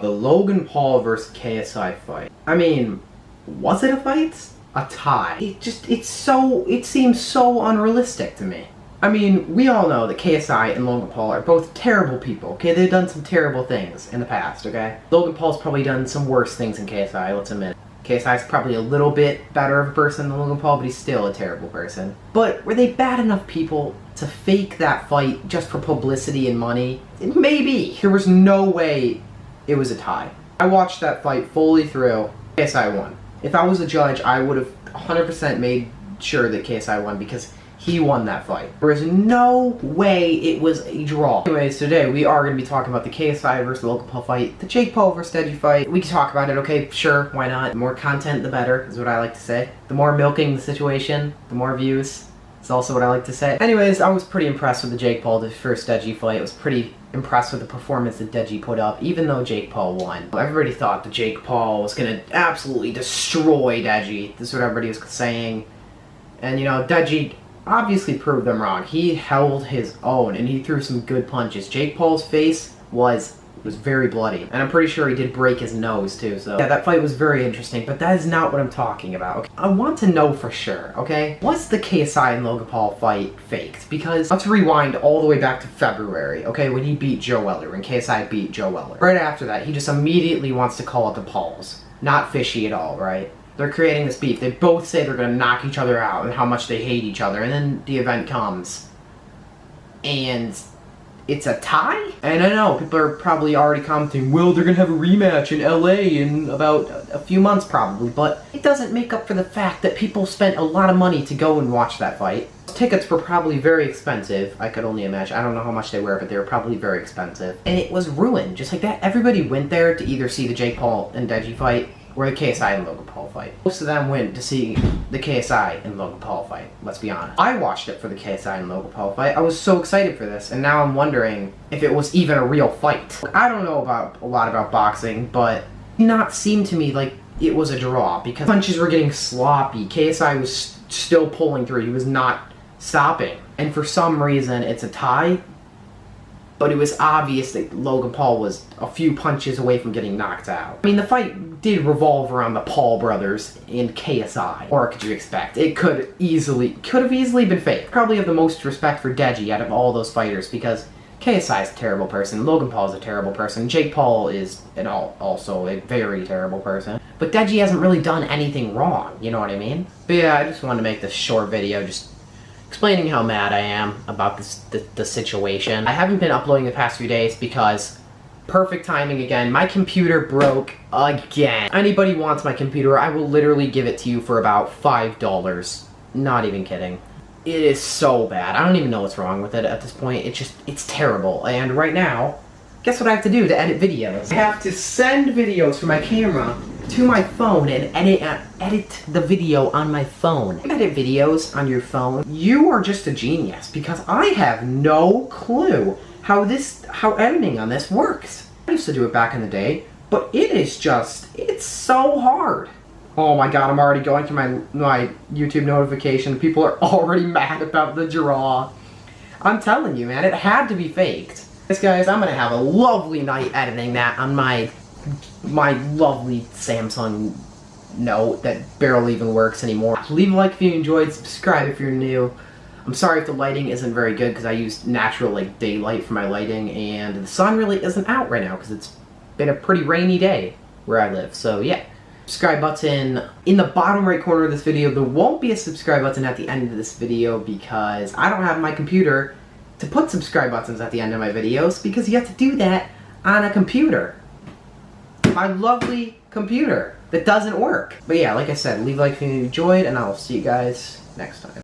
The Logan Paul versus KSI fight. I mean, was it a fight? A tie. It seems so unrealistic to me. I mean, we all know that KSI and Logan Paul are both terrible people, okay? They've done some terrible things in the past, okay? Logan Paul's probably done some worse things than KSI, let's admit it. KSI's probably a little bit better of a person than Logan Paul, but he's still a terrible person. But were they bad enough people to fake that fight just for publicity and money? Maybe. There was no way it was a tie. I watched that fight fully through. KSI won. If I was a judge, I would have 100% made sure that KSI won because he won that fight. There is no way it was a draw. Anyways, today we are going to be talking about the KSI versus Logan Paul fight, the Jake Paul versus Deji fight. We can talk about it, okay, sure, why not? The more content, the better, is what I like to say. The more milking the situation, the more views. It's also what I like to say. Anyways, I was pretty impressed with the Jake Paul versus Deji fight. I was pretty impressed with the performance that Deji put up, even though Jake Paul won. Everybody thought that Jake Paul was going to absolutely destroy Deji. This is what everybody was saying. And, you know, Deji obviously proved them wrong. He held his own, and he threw some good punches. Jake Paul's face was very bloody, and I'm pretty sure he did break his nose too, so yeah, that fight was very interesting, but that is not what I'm talking about, okay? I want to know for sure, okay? Was the KSI and Logan Paul fight faked? Because let's rewind all the way back to February, okay, when he beat Joe Weller, when KSI beat Joe Weller. Right after that, he just immediately wants to call it the Pauls. Not fishy at all, right? They're creating this beef. They both say they're gonna knock each other out and how much they hate each other, and then the event comes, and it's a tie? And I know, people are probably already commenting, well, they're gonna have a rematch in LA in about a few months probably, but it doesn't make up for the fact that people spent a lot of money to go and watch that fight. Tickets were probably very expensive, I could only imagine. I don't know how much they were, but they were probably very expensive. And it was ruined, just like that. Everybody went there to either see the Jake Paul and Deji fight, or the KSI and Logan Paul fight. Most of them went to see the KSI and Logan Paul fight, let's be honest. I watched it for the KSI and Logan Paul fight. I was so excited for this, and now I'm wondering if it was even a real fight. I don't know a lot about boxing, but it did not seem to me like it was a draw, because punches were getting sloppy. KSI was still pulling through, he was not stopping. And for some reason, it's a tie, but it was obvious that Logan Paul was a few punches away from getting knocked out. I mean, the fight did revolve around the Paul brothers and KSI. Or could you expect? It could have easily been fake. Probably have the most respect for Deji out of all those fighters, because KSI is a terrible person, Logan Paul is a terrible person, Jake Paul is also a very terrible person. But Deji hasn't really done anything wrong, you know what I mean? But yeah, I just wanted to make this short video, just explaining how mad I am about the situation. I haven't been uploading the past few days because perfect timing again. My computer broke again. Anybody wants my computer, I will literally give it to you for about $5. Not even kidding. It is so bad. I don't even know what's wrong with it at this point. It's terrible. And right now, guess what I have to do to edit videos? I have to send videos from my camera to my phone and edit the video on my phone. Edit videos on your phone. You are just a genius, because I have no clue how editing on this works. I used to do it back in the day, but it's so hard. Oh my god, I'm already going through my YouTube notification. People are already mad about the draw. I'm telling you, man, it had to be faked. Yes, guys, I'm gonna have a lovely night editing that on my lovely Samsung Note that barely even works anymore. Leave a like if you enjoyed, subscribe if you're new. I'm sorry if the lighting isn't very good, because I used natural daylight for my lighting, and the sun really isn't out right now because it's been a pretty rainy day where I live, so yeah. Subscribe button in the bottom right corner of this video. There won't be a subscribe button at the end of this video because I don't have my computer to put subscribe buttons at the end of my videos, because you have to do that on a computer. My lovely computer that doesn't work. But yeah, like I said, leave a like if you enjoyed, and I'll see you guys next time.